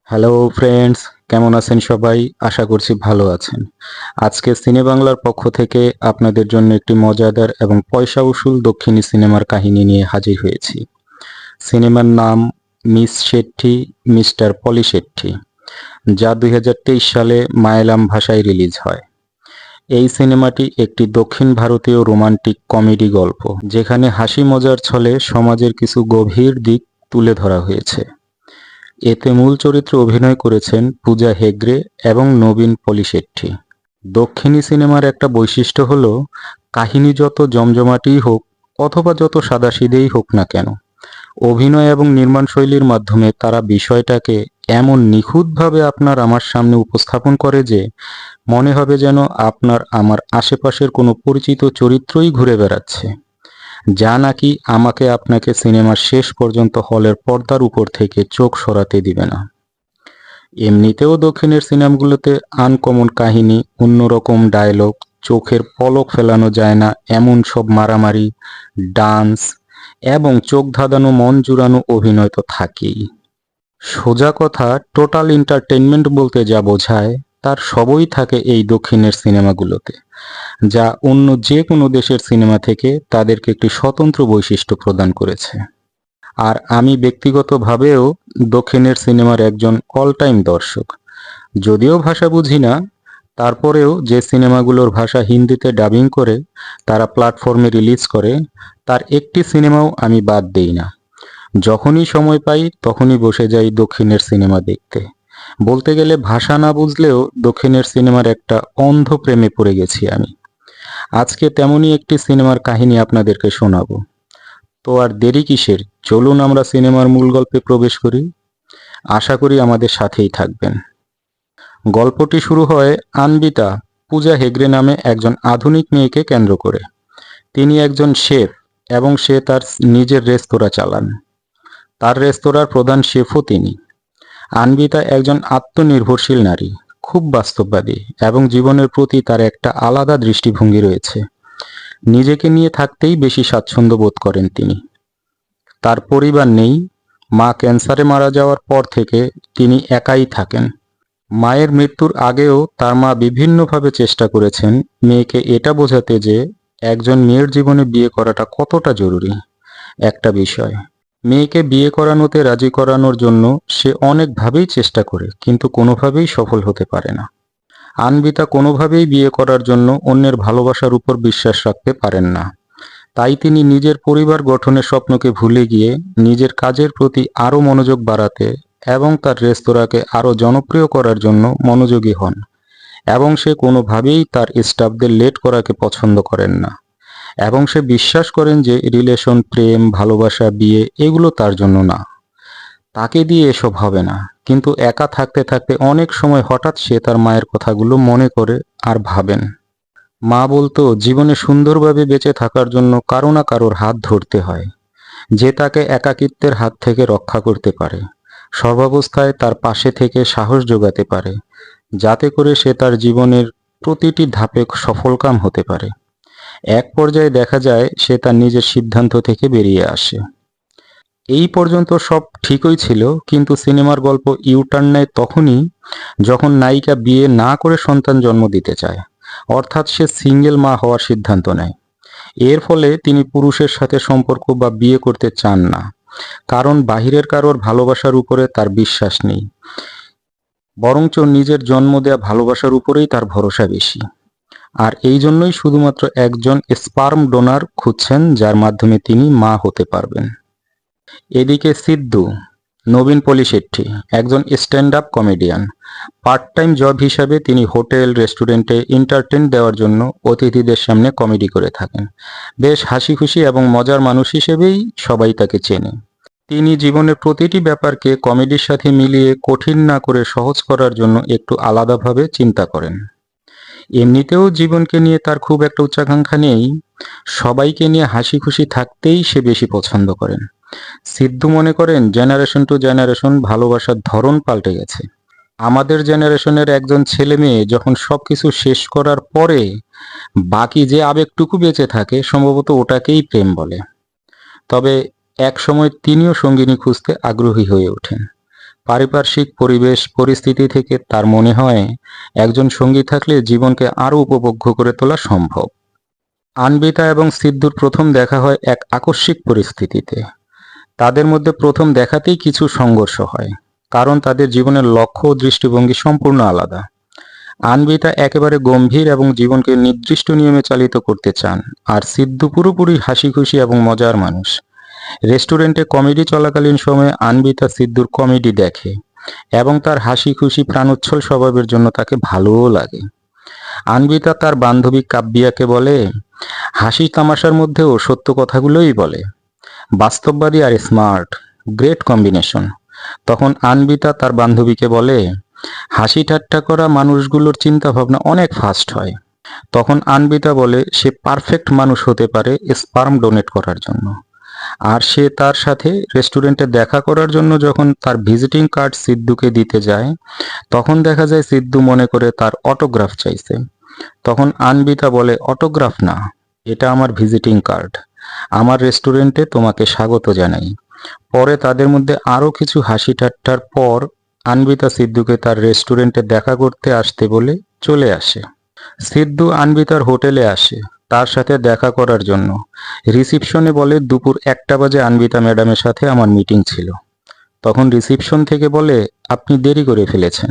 Hello friends, কেমন আছেন সবাই? আশা করছি ভালো আছেন। আজকে সিনে বাংলার পক্ষ থেকে আপনাদের জন্য একটি মজাদার এবং পয়সা উসুল দক্ষিণী সিনেমার কাহিনী নিয়ে হাজির হয়েছি। সিনেমার নাম মিস শেট্টি, মিস্টার পলি শেট্টি, যা 2023 সালে মায়ালাম ভাষায় রিলিজ হয়। এই সিনেমাটি একটি দক্ষিণ ভারতীয় রোমান্টিক কমেডি গল্প, যেখানে হাসি মজার ছলে সমাজের কিছু গভীর দিক তুলে ধরা হয়েছে। এতে মূল চরিত্রে অভিনয় করেছেন পূজা হেগড়ে এবং নবীন পলিশেট্টি। দক্ষিণী সিনেমার একটা বৈশিষ্ট্য হলো, কাহিনী যত জমজমাটিই হোক অথবা যত সাদাসিধেই হোক না কেন, অভিনয় এবং নির্মাণ শৈলীর মাধ্যমে তারা বিষয়টাকে এমন নিখুঁতভাবে আপনার আমার সামনে উপস্থাপন করে যে মনে হবে যেন আপনার আমার আশেপাশের কোনো পরিচিত চরিত্রই ঘুরে বেড়াচ্ছে, যা নাকি আমাকে আপনাকে সিনেমার শেষ পর্যন্ত হলের পর্দার উপর থেকে চোখ সরাতে দিবে না। এমনিতেও দক্ষিণের সিনেমাগুলোতে আনকমন কাহিনী, অন্যরকম ডায়লগ, চোখের পলক ফেলানো যায় না এমন সব মারামারি, ডান্স এবং চোখ ধাঁধানো মন জুড়ানো অভিনয় তো থাকেই। সোজা কথা, টোটাল এন্টারটেইনমেন্ট বলতে যা বোঝায় তার সবই থাকে এই দক্ষিণের সিনেমাগুলোতে, যা অন্য যে কোনো দেশের সিনেমা থেকে তাদেরকে একটি স্বতন্ত্র বৈশিষ্ট্য প্রদান করেছে। আর আমি ব্যক্তিগতভাবেও দক্ষিণের সিনেমার একজন অল টাইম দর্শক। যদিও ভাষা বুঝি না, তারপরেও যে সিনেমাগুলোর ভাষা হিন্দিতে ডাবিং করে তারা প্ল্যাটফর্মে রিলিজ করে, তার একটি সিনেমাও আমি বাদ দেই না। যখনই সময় পাই তখনই বসে যাই দক্ষিণের সিনেমা দেখতে। বলতে গেলে ভাষা না বুঝলেও দক্ষিণের সিনেমার একটা অন্ধ প্রেমে পড়ে গেছি আমি। আজকে তেমনই একটি সিনেমার কাহিনী আপনাদেরকে শোনাবো। তো আর দেরি কিসের, চলুন আমরা সিনেমার মূল গল্পে প্রবেশ করি। আশা করি আমাদের সাথেই থাকবেন। গল্পটি শুরু হয় আনবিতা, পূজা হেগড়ে নামে একজন আধুনিক মেয়েকে কেন্দ্র করে। তিনি একজন শেফ এবং সে তার নিজের রেস্তোরাঁ চালান। তার রেস্তোরাঁর প্রধান শেফও তিনি। আনবিতা একজন আত্মনির্ভরশীল নারী, খুব বাস্তববাদী এবং জীবনের প্রতি তার একটা আলাদা দৃষ্টিভঙ্গি রয়েছে। নিজেকে নিয়ে থাকতেই বেশি স্বাচ্ছন্দ্য বোধ করেন তিনি। তার পরিবার নেই। মা ক্যান্সারে মারা যাওয়ার পর থেকে তিনি একাই থাকেন। মায়ের মৃত্যুর আগেও তার মা বিভিন্নভাবে চেষ্টা করেছেন মেয়েকে এটা বোঝাতে যে একজন মেয়ের জীবনে বিয়ে করাটা কতটা জরুরি একটা বিষয়। মেয়েকে বিয়ে করানোতে রাজি করানোর জন্য সে অনেকভাবেই চেষ্টা করে, কিন্তু কোনোভাবেই সফল হতে পারে না। আনবিতা কোনোভাবেই বিয়ে করার জন্য অন্যের ভালোবাসার উপর বিশ্বাস রাখতে পারেন না। তাই তিনি নিজের পরিবার গঠনের স্বপ্নকে ভুলে গিয়ে নিজের কাজের প্রতি আরও মনোযোগ বাড়াতে এবং তার রেস্তোরাঁকে আরও জনপ্রিয় করার জন্য মনোযোগী হন। এবং সে কোনোভাবেই তার স্টাফদের লেট করাকে পছন্দ করেন না। এবং সে বিশ্বাস করেন যে রিলেশন, প্রেম, ভালোবাসা, বিয়ে এগুলো তার জন্য না। তাকে দিয়ে এসব হবে না। কিন্তু একা থাকতে থাকতে অনেক সময় হঠাৎ সে তার মায়ের কথাগুলো মনে করে আর ভাবেন। মা বলতো জীবনে সুন্দরভাবে বেঁচে থাকার জন্য কারো না কারোর হাত ধরতে হয়, যে তাকে একাকিত্বের হাত থেকে রক্ষা করতে পারে, সর্বাবস্থায় তার পাশে থেকে সাহস যোগাতে পারে, যাতে করে সে তার জীবনের প্রতিটি ধাপে সফলকাম হতে পারে। এক পর্যায়ে দেখা যায় সে তার নিজের সিদ্ধান্ত থেকে বেরিয়ে আসে। এই পর্যন্ত সব ঠিকই ছিল, কিন্তু সিনেমার গল্প ইউটার্ন নেয় তখনই যখন নায়িকা বিয়ে না করে সন্তান জন্ম দিতে চায়। অর্থাৎ সে সিঙ্গেল মা হওয়ার সিদ্ধান্ত নেয়। এর ফলে তিনি পুরুষের সাথে সম্পর্ক বা বিয়ে করতে চান না, কারণ বাহিরের কারোর ভালোবাসার উপরে তার বিশ্বাস নেই, বরঞ্চ নিজের জন্ম দেয়া ভালোবাসার উপরেই তার ভরসা বেশি। আর এই জন্যই শুধুমাত্র একজন স্পার্ম ডোনার খুঁজছেন যার মাধ্যমে তিনি মা হতে পারবেন। এদিকে সিদ্ধু, নবীন পলিশেট্টি, একজন stand up comedian. Part time job হিসাবে তিনি হোটেল, রেস্টুরেন্টে এন্টারটেইন দেওয়ার জন্য অতিথিদের সামনে কমেডি করে থাকেন। বেশ হাসি খুশি এবং মজার মানুষ হিসেবেই সবাই তাকে চেনে। তিনি জীবনের প্রতিটি ব্যাপারকে কমেডির সাথে মিলিয়ে কঠিন না করে সহজ করার জন্য একটু আলাদাভাবে চিন্তা করেন। এমনিতেও জীবনকে নিয়ে তার খুব একটা উচ্চাকাঙ্ক্ষা নেই। সবাইকে নিয়ে হাসি খুশি থাকতেই সে বেশি পছন্দ করেন। সিদ্ধু মনে করেন জেনারেশন টু জেনারেশন ভালোবাসার ধরন পাল্টে গেছে। আমাদের জেনারেশনের একজন ছেলে মেয়ে যখন সবকিছু শেষ করার পরে বাকি যে আবেগটুকু বেঁচে থাকে সম্ভবত ওটাকেই প্রেম বলে। তবে এক সময় তিনিও সঙ্গিনী খুঁজতে আগ্রহী হয়ে ওঠেন। পারিপার্শ্বিক পরিবেশ পরিস্থিতি থেকে তার মনে হয় একজন সঙ্গী থাকলে জীবনকে আরও উপভোগ্য করে তোলা সম্ভব। আনবিতা এবং সিদ্ধুর প্রথম দেখা হয় এক আকস্মিক পরিস্থিতিতে। তাদের মধ্যে প্রথম দেখাতেই কিছু সংঘর্ষ হয়, কারণ তাদের জীবনের লক্ষ্য ও দৃষ্টিভঙ্গি সম্পূর্ণ আলাদা। আনবিতা একেবারে গম্ভীর এবং জীবনকে নির্দিষ্ট নিয়মে চালিত করতে চান, আর সিদ্ধু পুরোপুরি হাসি খুশি এবং মজার মানুষ। রেস্টুরেন্টে কমেডি চলাকালীন সময়ে আনবিতা সিদ্ধুর কমেডি দেখে এবং তার হাসি খুশি প্রাণোচ্ছল স্বভাবের জন্য তাকে ভালোও লাগে। আনবিতা তার বান্ধবী কাব্যিয়াকে বলে, হাসি তামাশার মধ্যেও সত্য কথাগুলোই বলে। বাস্তববাদী আর স্মার্ট, গ্রেট কম্বিনেশন। তখন আনবিতা তার বান্ধবীকে বলে, হাসি ঠাট্টা করা মানুষগুলোর চিন্তা ভাবনা অনেক ফাস্ট হয়। তখন আনবিতা বলে সে পারফেক্ট মানুষ হতে পারে স্পার্ম ডোনেট করার জন্য। আর সে তার সাথে রেস্টুরেন্টে দেখা করার জন্য যখন তার ভিজিটিং কার্ড সিদ্ধুকে দিতে যায়, তখন দেখা যায় সিদ্ধু মনে করে তার অটোগ্রাফ চাইছে। তখন আনবিতা বলে, অটোগ্রাফ না, এটা আমার ভিজিটিং কার্ড। আমার রেস্টুরেন্টে তোমাকে স্বাগত জানাই। পরে তাদের মধ্যে আরও কিছু হাসি ঠাট্টার পর আনবিতা সিদ্ধুকে তার রেস্টুরেন্টে দেখা করতে আসতে বলে চলে আসে। সিদ্ধু আনবিতার হোটেলে আসে তার সাথে দেখা করার জন্য। রিসিপশনে বলে, দুপুর 1টা বাজে আনবিতা ম্যাডামের সাথে আমার মিটিং ছিল। তখন রিসিপশন থেকে বলে, আপনি দেরি করে ফেলেছেন।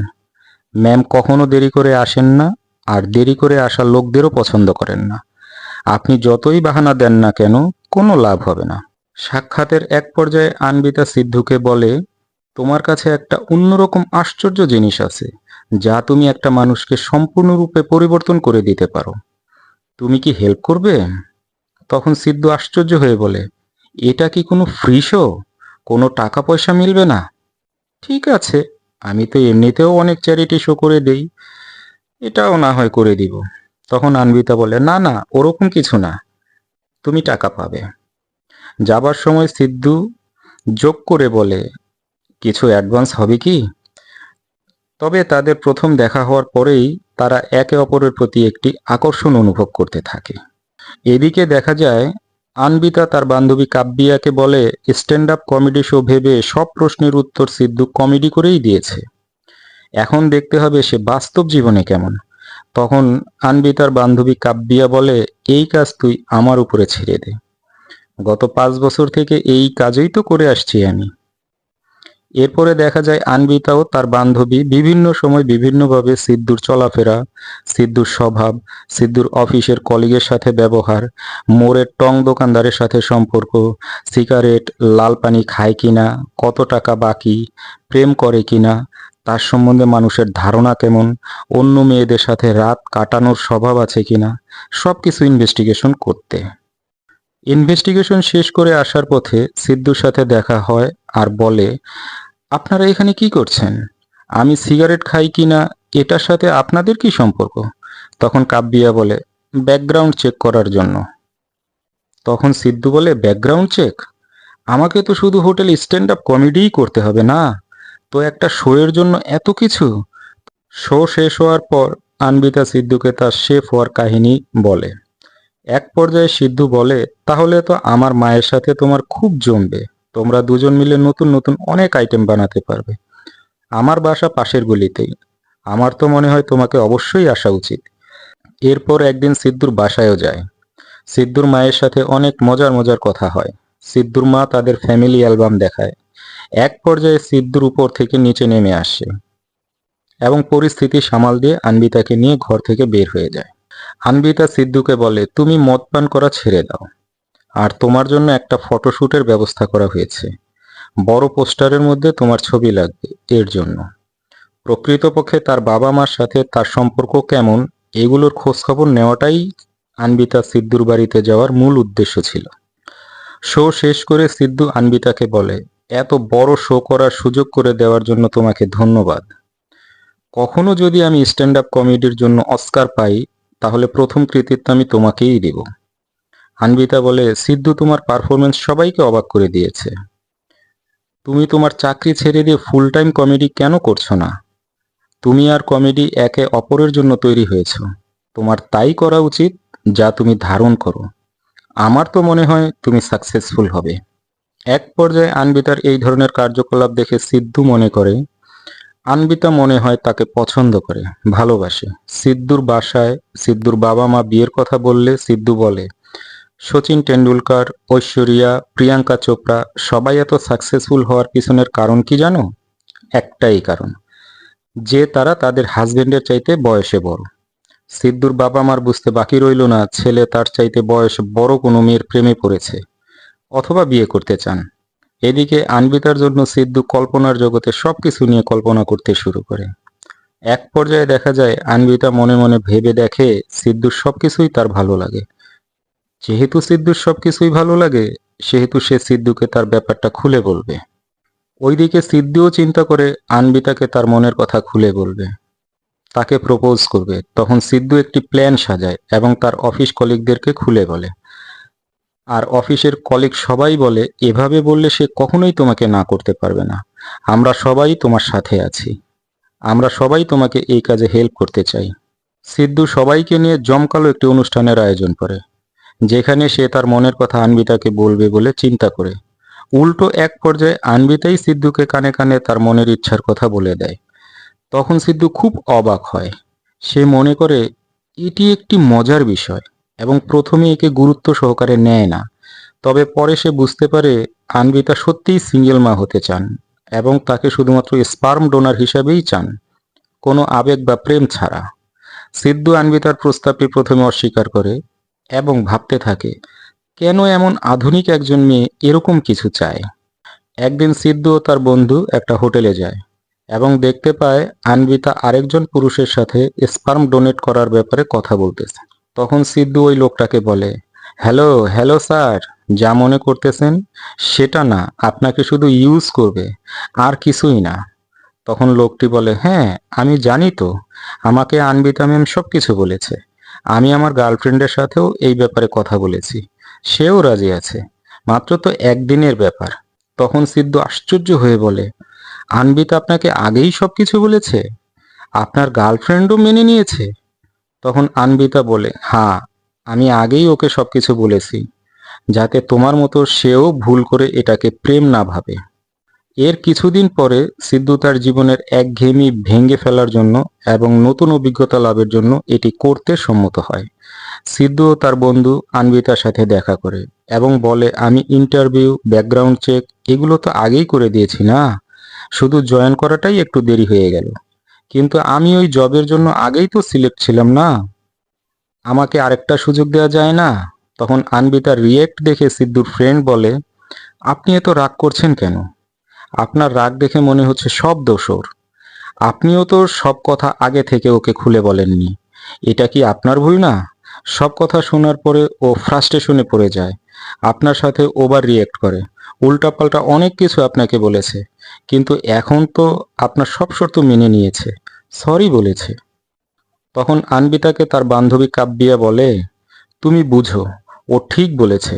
ম্যাম কখনো দেরি করে আসেন না, আর দেরি করে আসা লোকদেরও পছন্দ করেন না। আপনি যতই বাহানা দেন না কেন, কোনো লাভ হবে না। সাক্ষাতের এক পর্যায়ে আনবিতা সিদ্ধুকে বলে, তোমার কাছে একটা অন্যরকম আশ্চর্য জিনিস আছে, যা তুমি একটা মানুষকে সম্পূর্ণরূপে পরিবর্তন করে দিতে পারো। তুমি কি হেল্প করবে? তখন সিদ্ধু আশ্চর্য হয়ে বলে, এটা কি কোনো ফ্রি শো? কোনো টাকা পয়সা মিলবে না? ঠিক আছে, আমি তো এমনিতেও অনেক চ্যারিটি শো করে দেই, এটাও না হয় করে দিব। তখন আনবিতা বলে, না না, ওরকম কিছু না, তুমি টাকা পাবে। যাবার সময় সিদ্ধু যোগ করে বলে, কিছু অ্যাডভান্স হবে কি? তবে তাদের প্রথম দেখা হওয়ার পরেই তারা একে অপরের প্রতি একটি আকর্ষণ অনুভব করতে থাকে। এদিকে দেখা যায় আনবিতা তার বান্ধবী কাব্যিয়াকে বলে, স্ট্যান্ড আপ কমেডি শো ভেবে সব প্রশ্নের উত্তর সিদ্ধু কমেডি করেই দিয়েছে, এখন দেখতে হবে সে বাস্তব জীবনে কেমন। তখন আনবিতার বান্ধবী কাব্যিয়া বলে, এই কাজ তুই আমার উপরে ছেড়ে দে, গত 5 বছর থেকে এই কাজই তো করে আসছি আমি। এরপরে দেখা যায় আনবিতা ও তার বান্ধবী বিভিন্ন সময় বিভিন্নভাবে সিদ্ধুর চলাফেরা, সিদ্ধুর স্বভাব, সিদ্ধুর অফিসের কলিগের সাথে ব্যবহার, মোড়ের টং দোকানদারের সাথে সম্পর্ক, সিগারেট, লাল পানি খায় কিনা, কত টাকা বাকি, প্রেম করে কিনা, তার সম্বন্ধে মানুষের ধারণা কেমন, অন্য মেয়েদের সাথে রাত কাটানোর স্বভাব আছে কিনা, সবকিছু ইনভেস্টিগেশন করতে। ইনভেস্টিগেশন শেষ করে আসার পথে সিদ্ধুর সাথে দেখা হয় আর বলে, আপনারা এখানে কি করছেন? আমি সিগারেট খাই কিনা এটার সাথে আপনাদের কি সম্পর্ক? তখন কাব্যিয়া বলে, ব্যাকগ্রাউন্ড চেক করার জন্য। তখন সিদ্ধু বলে, ব্যাকগ্রাউন্ড চেক? আমাকে তো শুধু হোটেল স্ট্যান্ড আপ কমেডিই করতে হবে না, তো একটা শো এর জন্য এত কিছু? শো শেষ হওয়ার পর আনবিতা সিদ্ধুকে তার শেফ হওয়ার কাহিনী বলে। এক পর্যায়ে সিদ্ধু বলে, তাহলে তো আমার মায়ের সাথে তোমার খুব জমবে, তোমরা দুজন মিলে নতুন নতুন অনেক আইটেম বানাতে পারবে। আমার বাসা পাশের গলিতেই, আমার তো মনে হয় তোমাকে অবশ্যই আসা উচিত। এরপর একদিন সিদ্ধুর বাসায়ও যায়। সিদ্ধুর মায়ের সাথে অনেক মজার মজার কথা হয়। সিদ্ধুর মা তাদের ফ্যামিলি অ্যালবাম দেখায়। এক পর্যায়ে সিদ্ধুর উপর থেকে নিচে নেমে আসে এবং পরিস্থিতি সামাল দিয়ে আনবিতাকে নিয়ে ঘর থেকে বের হয়ে যায়। আনবিতা সিদ্ধুকে বলে, তুমি মদ পান করা ছেড়ে দাও, আর তোমার জন্য একটা ফটোশ্যুটের ব্যবস্থা করা হয়েছে, বড় পোস্টারের মধ্যে তোমার ছবি লাগবে এর জন্য। প্রকৃতপক্ষে তার বাবা মার সাথে তার সম্পর্ক কেমন, এগুলোর খোঁজখবর নেওয়াটাই আনবিতা সিদ্ধুর বাড়িতে যাওয়ার মূল উদ্দেশ্য ছিল। শো শেষ করে সিদ্ধু আনবিতাকে বলে, এত বড় শো করার সুযোগ করে দেওয়ার জন্য তোমাকে ধন্যবাদ। কখনো যদি আমি স্ট্যান্ড আপ কমেডির জন্য অস্কার পাই, তাহলে প্রথম কৃতিত্ব আমি তোমাকেই দিব। আনবিতা বলে, সিদ্ধু তোমার পারফরমেন্স সবাইকে অবাক করে দিয়েছে। তুমি তোমার চাকরি ছেড়ে দিয়ে ফুল টাইম কমেডি কেন করছো না? তুমি আর কমেডি একে অপরের জন্য তৈরি হয়েছো। তোমার তাই করা উচিত যা তুমি ধারণ করো। আমার তো মনে হয় তুমি সাকসেসফুল হবে। এক পর্যায়ে আনবিতার এই ধরনের কার্যকলাপ দেখে সিদ্ধু মনে করে আনবিতা মনে হয় তাকে পছন্দ করে, ভালোবাসে। সিদ্ধুর বাসায় সিদ্ধুর বাবা মা বিয়ের কথা বললে সিদ্ধু বলে, সচিন টেন্ডুলকার, ঐশ্বরিয়া, প্রিয়াঙ্কা চোপড়া সবাই এত সাকসেসফুল হওয়ার পিছনের কারণ কি জানো? একটাই কারণ, যে তারা তাদের হাজবেন্ডের চাইতে বয়সে বড়। সিদ্ধুর বাবা মার বুঝতে বাকি রইল না ছেলে তার চাইতে বয়সে বড় কোনো মেয়ের প্রেমে পড়েছে অথবা বিয়ে করতে চান। এদিকে আনবিতার জন্য সিদ্ধু কল্পনার জগতে সবকিছু নিয়ে কল্পনা করতে শুরু করে। এক পর্যায়ে দেখা যায় আনবিতা মনে মনে ভেবে দেখে সিদ্ধুর সবকিছুই তার ভালো লাগে। যেহেতু সিদ্ধুর সবকিছুই ভালো লাগে, সেহেতু সে সিদ্ধুকে তার ব্যাপারটা খুলে বলবে। ওইদিকে সিদ্ধুও চিন্তা করে আনবিতাকে তার মনের কথা খুলে বলবে, তাকে প্রপোজ করবে। তখন সিদ্ধু একটি প্ল্যান সাজায় এবং তার অফিস কলিগদেরকে খুলে বলে। আর অফিসের কলিগ সবাই বলে, এভাবে বললে সে কখনোই তোমাকে না করতে পারবে না। আমরা সবাই তোমার সাথে আছি, আমরা সবাই তোমাকে এই কাজে হেল্প করতে চাই। সিদ্ধু সবাইকে নিয়ে জমকালো একটি অনুষ্ঠানের আয়োজন করে, যেখানে সে তার মনের কথা আনবিতাকে বলবে বলে চিন্তা করে। উল্টো এক পর্যায়ে আনবিতাই সিদ্ধুকে কানে কানে তার মনের ইচ্ছার কথা বলে দেয়। তখন সিদ্ধু খুব অবাক হয়। সে মনে করে এটি একটি মজার বিষয় এবং প্রথমে একে গুরুত্ব সহকারে নেয় না। তবে পরে সে বুঝতে পারে আনবিতা সত্যিই সিঙ্গেল মা হতে চান এবং তাকে শুধুমাত্র স্পার্ম ডোনার হিসাবেই চান, কোনো আবেগ বা প্রেম ছাড়া। সিদ্ধু আনবিতার প্রস্তাবটি প্রথমে অস্বীকার করে এবং ভাবতে থাকে, কেন এমন আধুনিক একজন মেয়ে এরকম কিছু চায়। একদিন সিদ্ধু ও তার বন্ধু একটা হোটেলে যায় এবং দেখতে পায় আনবিতা আরেকজন পুরুষের সাথে স্পার্ম ডোনেট করার ব্যাপারে কথা বলতেছে। তখন সিদ্ধু ওই লোকটাকে বলে, হ্যালো হ্যালো স্যার, যা মনে করতেছেন সেটা না, আপনাকে শুধু ইউজ করবে, আর কিছুই না। তখন লোকটি বলে, হ্যাঁ আমি জানি তো, আমাকে আনবিতা ম্যাম সব কিছু বলেছে। আমি আমার গার্লফ্রেন্ডের সাথেও এই ব্যাপারে কথা বলেছি, সেও রাজি আছে, মাত্র তো একদিনের ব্যাপার। তখন সিদ্ধু আশ্চর্য হয়ে বলে, আনবিতা আপনাকে আগেই সবকিছু বলেছে? আপনার গার্লফ্রেন্ডও মেনে নিয়েছে? তখন আনবিতা বলে, হ্যাঁ, আমি আগেই ওকে সবকিছু বলেছি, যাতে তোমার মতো সেও ভুল করে এটাকে প্রেম না ভাবে। এর কিছুদিন পরে সিদ্ধু তার জীবনের একঘেয়েমি ভেঙে ফেলার জন্য এবং নতুন অভিজ্ঞতা লাভের জন্য এটি করতে সম্মত হয়। সিদ্ধু ও তার বন্ধু আনবিতার সাথে দেখা করে এবং বলে, আমি ইন্টারভিউ, ব্যাকগ্রাউন্ড চেক এগুলো তো আগেই করে দিয়েছি না, শুধু জয়েন করাটাই একটু দেরি হয়ে গেল। কিন্তু আমি ওই জবের জন্য আগেই তো সিলেক্ট ছিলাম না, আমাকে আরেকটা সুযোগ দেওয়া যায় না? তখন আনবিতার রিয়েক্ট দেখে সিদ্ধুর ফ্রেন্ড বলে, আপনি এত রাগ করছেন কেন? আপনার রাগ দেখে মনে হচ্ছে সব দোষ ওর। আপনিও তো সব কথা আগে থেকে ওকে খুলে বলেননি, এটা কি আপনার ভুল না? সব কথা শোনার পরে ও ফ্রাস্ট্রেশনে পড়ে যায়, আপনার সাথে ওভার রিয়েক্ট করে, উল্টাপাল্টা অনেক কিছু আপনাকে বলেছে, কিন্তু এখন তো আপনার সব শর্ত মেনে নিয়েছে, সরি বলেছে। তখন আনবিতাকে তার বান্ধবী কাব্যিয়া বলে, তুমি বুঝো, ও ঠিক বলেছে,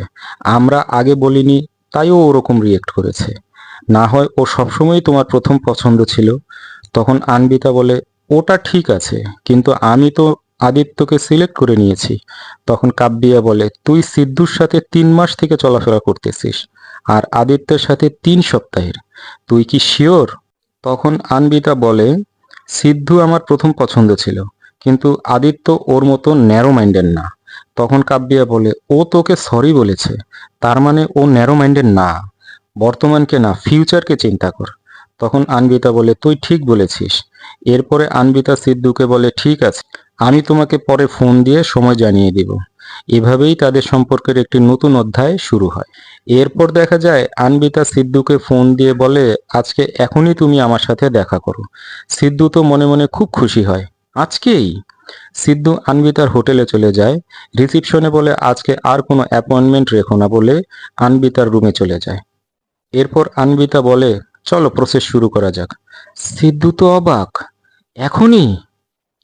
আমরা আগে বলিনি তাই ও ওরকম রিয়েক্ট করেছে, না হয় ও সবসময় তোমার প্রথম পছন্দ ছিল। তখন আনবিতা বলে, ওটা ঠিক আছে, কিন্তু আমি তো আদিত্যকে সিলেক্ট করে নিয়েছি। তখন কাব্যিয়া বলে, তুই সিদ্ধুর সাথে 3 মাস থেকে চলাফেরা করতেছিস আর আদিত্যের সাথে 3 সপ্তাহের, তুই কি শিওর? তখন আনবিতা বলে, সিদ্ধু আমার প্রথম পছন্দ ছিল, কিন্তু আদিত্য ওর মতো ন্যারো মাইন্ডেড না। তখন কাব্যিয়া বলে, ও তোকে সরি বলেছে, তার মানে ও ন্যারো মাইন্ডেড না, বর্তমানকে না ফিউচারকে চিন্তা কর। তখন আনবিতা বলে, তুই ঠিক বলেছিস। এরপরে আনবিতা সিদ্ধুকে বলে, ঠিক আছে, আমি তোমাকে পরে ফোন দিয়ে সময় জানিয়ে দিব। এভাবেই তাদের সম্পর্কের একটি নতুন অধ্যায় শুরু হয়। এরপর দেখা যায় আনবিতা সিদ্ধুকে ফোন দিয়ে বলে, আজকে এখনই তুমি আমার সাথে দেখা করো। সিদ্ধু তো মনে মনে খুব খুশি হয়, আজকেই? সিদ্ধু আনবিতার হোটেলে চলে যায়, রিসিপশনে বলে আজকে আর কোনো অ্যাপয়েন্টমেন্ট রেখো না বলে আনবিতার রুমে চলে যায়। এরপর আনবিতা বলে, চলো প্রসেস শুরু করা যাক। সিদ্ধু তো অবাক, এখনই?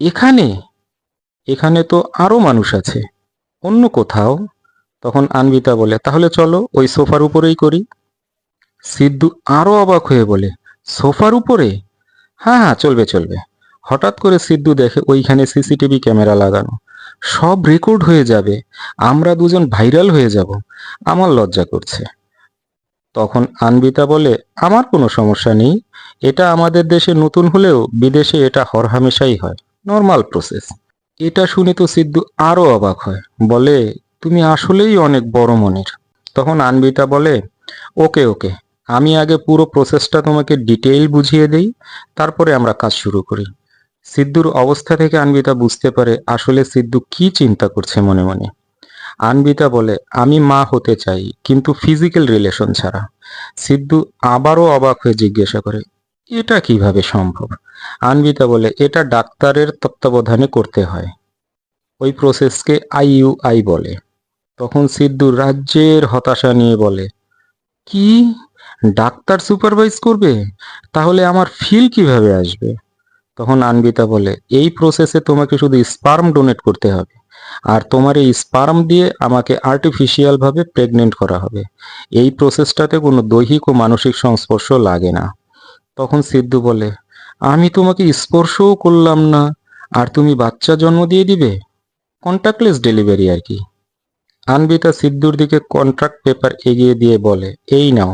এখানে? এখানে তো আরো মানুষ আছে, অন্য কোথাও। তখন আনবিতা বলে, তাহলে চলো ওই সোফার উপরেই করি। সিদ্ধু আরো অবাক হয়ে বলে, সোফার উপরে? হ্যাঁ হ্যাঁ, চলবে চলবে। হঠাৎ করে সিদ্ধু দেখে ওইখানে সিসিটিভি ক্যামেরা লাগানো, সব রেকর্ড হয়ে যাবে, আমরা দুজন ভাইরাল হয়ে যাব, আমার লজ্জা করছে। তখন আনবিতা বলে, আমার কোনো সমস্যা নেই, এটা আমাদের দেশে নতুন হলেও বিদেশে এটা হরহামেশাই হয়, নর্মাল প্রসেস। এটা শুনে তো সিদ্ধু আরো অবাক হয়, বলে, তুমি আসলেই অনেক বড় মনের। তখন আনবিতা বলে, ওকে ওকে, আমি আগে পুরো প্রসেসটা তোমাকে ডিটেইল বুঝিয়ে দেই, তারপরে আমরা কাজ শুরু করি। সিদ্ধুর অবস্থা থেকে আনবিতা বুঝতে পারে আসলে সিদ্ধু কি চিন্তা করছে মনে মনে। আনবিতা বলে, আমি মা হতে চাই, কিন্তু ফিজিক্যাল রিলেশন ছাড়া। সিদ্ধু আবারও অবাক হয়ে জিজ্ঞাসা করে, এটা কিভাবে সম্ভব? আনবিতা বলে, এটা ডাক্তারের তত্ত্বাবধানে করতে হয়, ওই প্রসেসকে আইইউআই বলে। তখন সিদ্ধু রাজ্যের হতাশা নিয়ে বলে, কি, ডাক্তার সুপারভাইজ করবে? তাহলে আমার ফিল কিভাবে আসবে? তখন আনবিতা বলে, এই প্রসেসে তোমাকে শুধু স্পার্ম ডোনেট করতে হবে, আর তোমার এই স্পার্ম দিয়ে আমাকে আর্টিফিশিয়াল ভাবে প্রেগনেন্ট করা হবে। এই প্রসেসটাতে কোনো দৈহিক ও মানসিক সংস্পর্শ লাগে না। তখন সিদ্ধু বলে, আমি তোমাকে স্পর্শও করলাম না, আর তুমি বাচ্চা জন্ম দিয়ে দিবে? কন্ট্যাক্টলেস ডেলিভারি আর কি। আনবিতা সিদ্ধুর দিকে কন্ট্রাক্ট পেপার এগিয়ে দিয়ে বলে, এই নাও,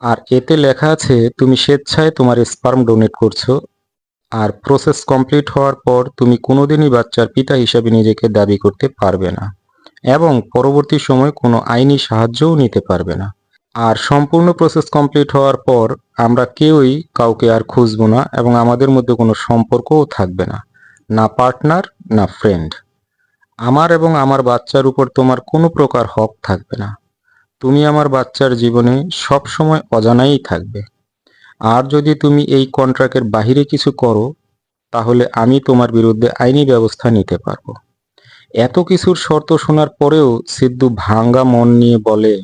আর এতে লেখা আছে তুমি স্বেচ্ছায় তোমার স্পার্ম ডোনেট করছো, আর প্রসেস কমপ্লিট হওয়ার পর তুমি কোনোদিনই বাচ্চার পিতা হিসেবে নিজেকে দাবি করতে পারবে না, এবং পরবর্তী সময় কোনো আইনি সাহায্যও নিতে পারবে না। আর সম্পূর্ণ প্রসেস কমপ্লিট হওয়ার পর আমরা কেউই কাউকে আর খুঁজবো না, এবং আমাদের মধ্যে কোনো সম্পর্কও থাকবে না, না পার্টনার, না ফ্রেন্ড। আমার এবং আমার বাচ্চার উপর তোমার কোনো প্রকার হক থাকবে না। তুমি আমার বাচ্চার জীবনে সব সময় অজানাই থাকবে। আর যদি তুমি এই কন্ট্রাক্টের বাহিরে কিছু করো, তাহলে আমি তোমার বিরুদ্ধে আইনি ব্যবস্থা নিতে পারবো। এত কিছুর শর্ত শোনার পরেও সিদ্ধু ভাঙ্গা মন নিয়ে বলে,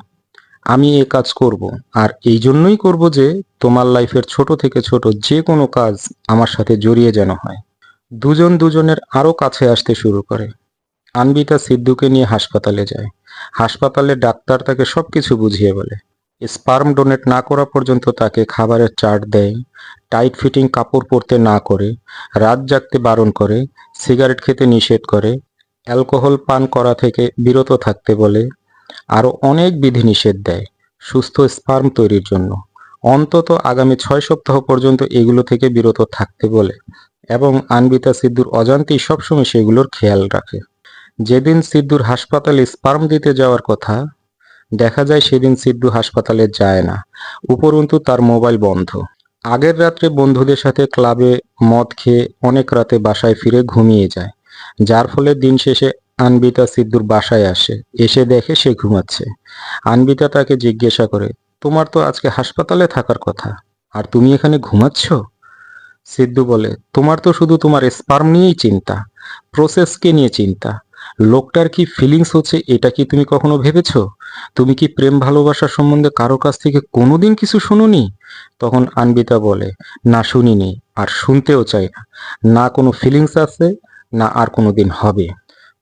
আমি এ কাজ করব, আর এই জন্যই করব যে তোমার লাইফের ছোট থেকে ছোট যে কোনো কাজ আমার সাথে জড়িয়ে যেন হয়। দুজন দুজনের আরো কাছে আসতে শুরু করে। আনবিতা সিদ্ধুকে নিয়ে হাসপাতালে যায়। হাসপাতালে ডাক্তার তাকে সবকিছু বুঝিয়ে বলে। স্পার্ম ডোনেট না করা পর্যন্ত তাকে খাবারের চার্ট দেয়, টাইট ফিটিং কাপড় পরতে না করে, রাত জাগতে বারণ করে, সিগারেট খেতে নিষেধ করে, অ্যালকোহল পান করা থেকে বিরত থাকতে বলে, আরও অনেক বিধিনিষেধ দেয় সুস্থ স্পার্ম তৈরির জন্য। অন্তত আগামী 6 সপ্তাহ পর্যন্ত এগুলো থেকে বিরত থাকতে বলে, এবং আনবিতা সিদ্ধুর অজান্তেই সবসময় সেগুলোর খেয়াল রাখে। যেদিন সিদ্ধুর হাসপাতালে স্পার্ম দিতে যাওয়ার কথা, দেখা যায় সেদিন সিদ্ধু হাসপাতালে যায় না, উপরন্তু তার মোবাইল বন্ধ। আগের রাত্রে বন্ধুদের সাথে ক্লাবে মদ খেয়ে অনেক রাতে বাসায় ফিরে ঘুমিয়ে যায়, যার ফলে দিন শেষে আনবিতা সিদ্ধুর বাসায় আসে, এসে দেখে সে ঘুমাচ্ছে। আনবিতা তাকে জিজ্ঞাসা করে, তোমার তো আজকে হাসপাতালে থাকার কথা, আর তুমি এখানে ঘুমাচ্ছ? সিদ্ধু বলে, তোমার তো শুধু তোমার স্পার্ম নিয়েই চিন্তা, প্রসেসকে নিয়ে চিন্তা। লোকটার কি ফিলিংস হচ্ছে এটা কি তুমি কখনো ভেবেছো? তুমি কি প্রেম ভালোবাসা সম্বন্ধে কারো কাছ থেকে কোনোদিন কিছু শুনোনি? তখন আনবিতা বলে, না শুনিনি, আর শুনতেও চাই না। না কোনো ফিলিংস আছে, না আর কোনোদিন হবে।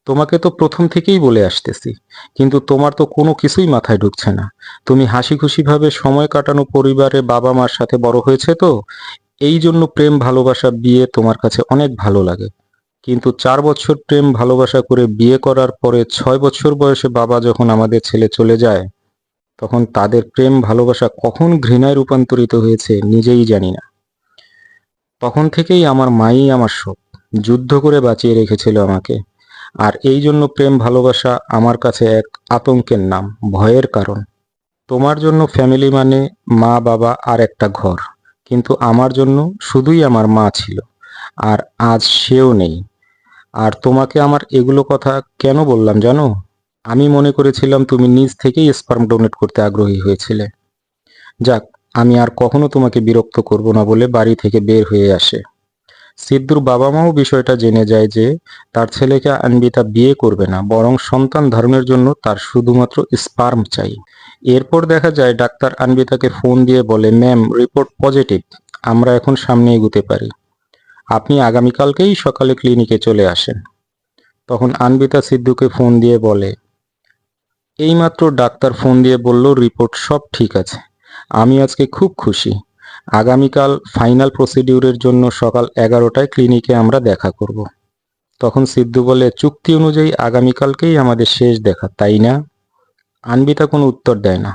তোমাকে তো প্রথম থেকেই বলে আসতেছি, কিন্তু তোমার তো কোনো কিছুই মাথায় ঢুকছে না। তুমি হাসি খুশি ভাবে সময় কাটানো পরিবারে বাবা মার সাথে বড় হয়েছে তো, এই জন্য প্রেম ভালোবাসা বিয়ে তোমার কাছে অনেক ভালো লাগে। কিন্তু 4 বছর প্রেম ভালোবাসা করে বিয়ে করার পরে 6 বছর বয়সে বাবা যখন আমাদের ছেলে চলে যায়, তখন তাদের প্রেম ভালোবাসা কখন ঘৃণায় রূপান্তরিত হয়েছে নিজেই জানি না। তখন থেকেই আমার মাই আমার সব, যুদ্ধ করে বাঁচিয়ে রেখেছিল আমাকে। আর এই জন্য প্রেম ভালোবাসা আমার কাছে এক আতঙ্কের নাম, ভয়ের কারণ। তোমার জন্য ফ্যামিলি মানে মা বাবা আর একটা ঘর, কিন্তু আমার জন্য শুধুই আমার মা ছিল, আর আজ সেও নেই। আর তোমাকে আমার এগুলো কথা কেন বললাম জানো? আমি মনে করেছিলাম তুমি নিজ থেকেই স্পার্ম ডোনেট করতে আগ্রহী হয়েছিলে। যাক, আমি আর কখনো তোমাকে বিরক্ত করব না বলে বাড়ি থেকে বের হয়ে আসে। সিদ্ধুর বাবা মাও বিষয়টা জেনে যায় যে তার ছেলেকে আনবিতা বিয়ে করবে না, বরং সন্তান ধারণের জন্য তার শুধুমাত্র স্পার্ম চাই। এরপর দেখা যায় ডাক্তার আনবিতাকে ফোন দিয়ে বলে, ম্যাম, রিপোর্ট পজিটিভ, আমরা এখন সামনে এগুতে পারি, আপনি আগামীকালকেই সকালে ক্লিনিকে চলে আসেন। তখন আনবিতা সিদ্ধুকে ফোন দিয়ে বলে, এইমাত্র ডাক্তার ফোন দিয়ে বলল রিপোর্ট সব ঠিক আছে, আমি আজকে খুব খুশি। আগামীকাল ফাইনাল প্রসিডিউরের জন্য সকাল 11টায় ক্লিনিকে আমরা দেখা করব। তখন সিদ্ধু বলে, চুক্তি অনুযায়ী আগামীকালকেই আমাদের শেষ দেখা, তাই না? আনবিতা কোনো উত্তর দেয় না।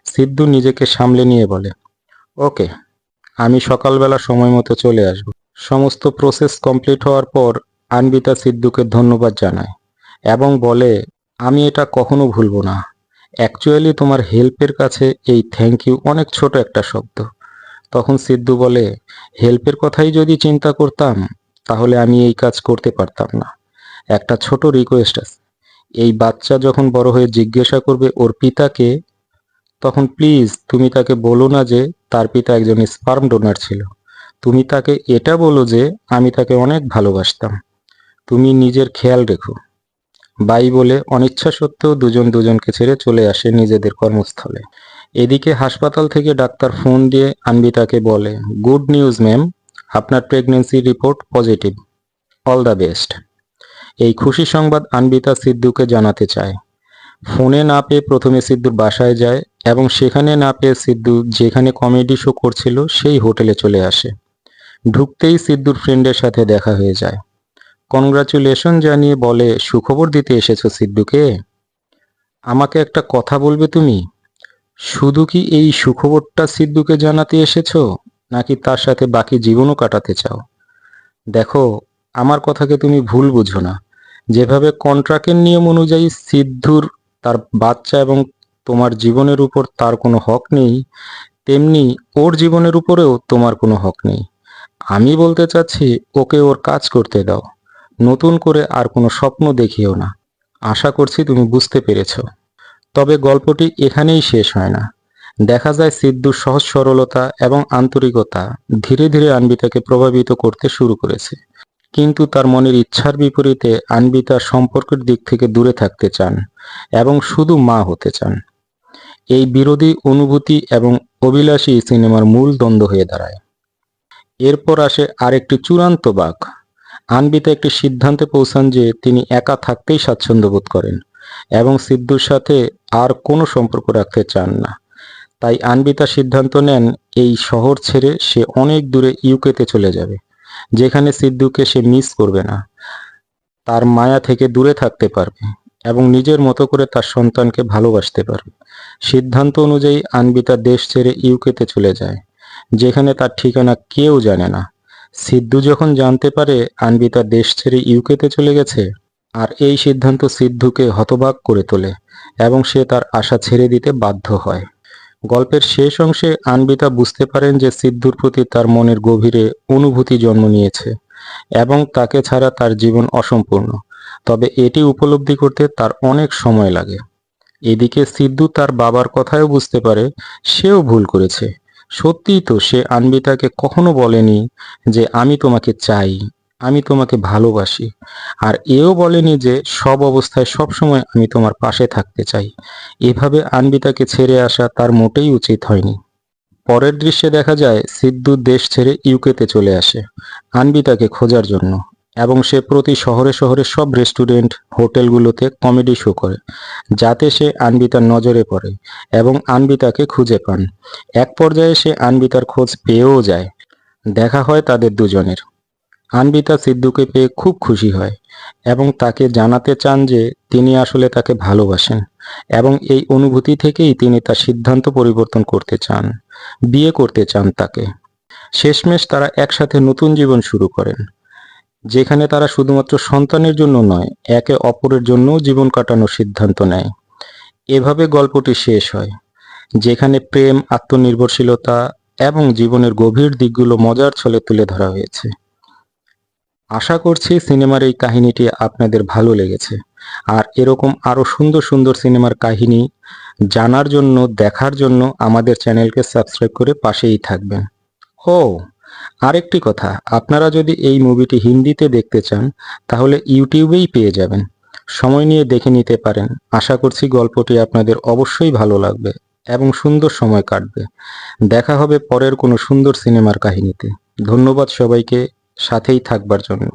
সিদ্ধু নিজেকে সামলে নিয়ে বলে, ওকে, আমি সকালবেলা সময় মতো চলে আসব। সমস্ত প্রসেস কমপ্লিট হওয়ার পর আনবিতা সিদ্ধুকে ধন্যবাদ জানায় এবং বলে, আমি এটা কখনো ভুলবো না। অ্যাকচুয়ালি তোমার হেল্পের কাছে এই থ্যাংক ইউ অনেক ছোট একটা শব্দ। তখন সিদ্ধু বলে, হেল্পের কথাই যদি চিন্তা করতাম তাহলে আমি এই কাজ করতে পারতাম না। একটা ছোট রিকোয়েস্ট আছে, এই বাচ্চা যখন বড় হয়ে জিজ্ঞাসা করবে ওর পিতাকে, তখন প্লিজ তুমি তাকে বলো না যে তার পিতা একজন স্পার্ম ডোনার ছিল। তুমি তাকে এটা বলো যে আমি তাকে অনেক ভালোবাসতাম। তুমি নিজের খেয়াল রেখো। বাই বলে অনিচ্ছা সত্ত্বেও দুজন দুজনকে ছেড়ে চলে আসে নিজেদের কর্মস্থলে। এদিকে হাসপাতাল থেকে ডাক্তার ফোন দিয়ে আনবিতাকে বলে, গুড নিউজ ম্যাম, আপনার pregnancy report positive, all the best. এই খুশি সংবাদ আনবিতা সিদ্ধুকে জানাতে চায়। ফোনে না পেয়ে প্রথমে সিদ্ধুর বাসায় যায় এবং সেখানে না পেয়ে সিদ্ধু যেখানে কমেডি শো করছিল সেই হোটেলে চলে আসে। ঢুকতেই সিদ্ধুর ফ্রেন্ডের সাথে দেখা হয়ে যায়। কনগ্রাচুলেশন জানিয়ে বলে, সুখবর দিতে এসেছো সিদ্ধুকে? আমাকে একটা কথা বলবে তুমি? শুধু কি এই সুখবরটা সিদ্ধুকে জানাতে এসেছো, নাকি তার সাথে বাকি জীবনও কাটাতে চাও? দেখো, আমার কথাকে তুমি ভুল বুঝো না। যেভাবে কন্ট্রাক্টের নিয়ম অনুযায়ী সিদ্ধুর তার বাচ্চা এবং তোমার জীবনের উপর তার কোনো হক নেই, তেমনি ওর জীবনের উপরেও তোমার কোনো হক নেই। আমি বলতে চাচ্ছি, ওকে ওর কাজ করতে দাও। নতুন করে আর কোনো স্বপ্ন দেখিও না। আশা করছি তুমি বুঝতে পেরেছো। তবে গল্পটি এখানেই শেষ হয় না। দেখা যায় সিদ্ধুর সহজ সরলতা এবং আন্তরিকতা ধীরে ধীরে আনবিতাকে প্রভাবিত করতে শুরু করেছে। কিন্তু তার মনের ইচ্ছার বিপরীতে আনবিতা সম্পর্কের দিক থেকে দূরে থাকতে চান এবং শুধু মা হতে চান। এই বিরোধী অনুভূতি এবং অভিলাষী সিনেমার মূল দ্বন্দ্ব হয়ে দাঁড়ায়। এরপর আসে আরেকটি চূড়ান্ত বাঁক। আনবিতা একটি সিদ্ধান্তে পৌঁছান যে তিনি একা থাকতেই স্বাচ্ছন্দ্য বোধ করেন এবং সিদ্ধুর সাথে আর কোনো সম্পর্ক রাখতে চান না। তাই আনবিতা সিদ্ধান্ত নেন এই শহর ছেড়ে সে অনেক দূরে ইউকেতে চলে যাবে, যেখানে সিদ্ধুকে সে মিস করবে না, তার মায়া থেকে দূরে থাকতে পারবে এবং নিজের মতো করে তার সন্তানকে ভালোবাসতে পারবে। সিদ্ধান্ত অনুযায়ী আনবিতা দেশ ছেড়ে ইউকেতে চলে যায়, যেখানে তার ঠিকানা কেউ জানে না। সিদ্ধু যখন জানতে পারে আনবিতা দেশ ছেড়ে ইউকেতে চলে গেছে, আর এই সিদ্ধান্ত সিদ্ধুকে হতবাক করে তোলে এবং সে তার আশা ছেড়ে দিতে বাধ্য হয়। গল্পের শেষ অংশে আনবিতা বুঝতে পারেন যে সিদ্ধুর প্রতি তার মনের গভীরে অনুভূতি জন্ম নিয়েছে এবং তাকে ছাড়া তার জীবন অসম্পূর্ণ। তবে এটি উপলব্ধি করতে তার অনেক সময় লাগে। এদিকে সিদ্ধু তার বাবার কথাও বুঝতে পারে সেও ভুল করেছে। সত্যিই তো সে আনবিতাকে কখনো বলেনি যে আমি তোমাকে চাই, আমি তোমাকে ভালোবাসি, আর এও বলেনি যে সব অবস্থায় সবসময় আমি তোমার পাশে থাকতে চাই। এভাবে আনবিতাকে ছেড়ে আসা তার মোটেই উচিত হয়নি। পরের দৃশ্যে দেখা যায় সিদ্ধু দেশ ছেড়ে ইউকেতে চলে আসে আনবিতাকে খোঁজার জন্য এবং সে প্রতি শহরে শহরে সব রেস্টুরেন্ট হোটেলগুলোতে কমেডি শো করে, যাতে সে আনবিতার নজরে পড়ে এবং আনবিতাকে খুঁজে পান। এক পর্যায়ে সে আনবিতার খোঁজ পেয়েও যায়। দেখা হয় তাদের দুজনের। আনবিতা সিদ্ধুকে পেয়ে খুব খুশি হয় এবং তাকে জানাতে চান যে তিনি আসলে তাকে ভালোবাসেন এবং এই অনুভূতি থেকেই তিনি তার সিদ্ধান্ত পরিবর্তন করতে চান, বিয়ে করতে চান তাকে। শেষমেশ তারা একসাথে নতুন জীবন শুরু করেন, যেখানে তারা শুধুমাত্র সন্তানের জন্য নয়, একে অপরের জন্যও জীবন কাটানোর সিদ্ধান্ত নেয়। এভাবে গল্পটি শেষ হয়, যেখানে প্রেম, আত্মনির্ভরশীলতা এবং জীবনের গভীর দিকগুলো মজার ছলে তুলে ধরা হয়েছে। আশা করছি সিনেমার এই কাহিনীটি আপনাদের ভালো লেগেছে। আর এরকম আরো সুন্দর সুন্দর সিনেমার কাহিনী জানার জন্য, দেখার জন্য আমাদের চ্যানেলকে সাবস্ক্রাইব করে পাশেই থাকবেন। ও আরেকটি কথা, আপনারা যদি এই মুভিটি হিন্দিতে দেখতে চান তাহলে ইউটিউবেই পেয়ে যাবেন। সময় নিয়ে দেখে নিতে পারেন। আশা করছি গল্পটি আপনাদের অবশ্যই ভালো লাগবে এবং সুন্দর সময় কাটবে। দেখা হবে পরের কোনো সুন্দর সিনেমার কাহিনীতে। ধন্যবাদ সবাইকে সাথেই থাকবার জন্য।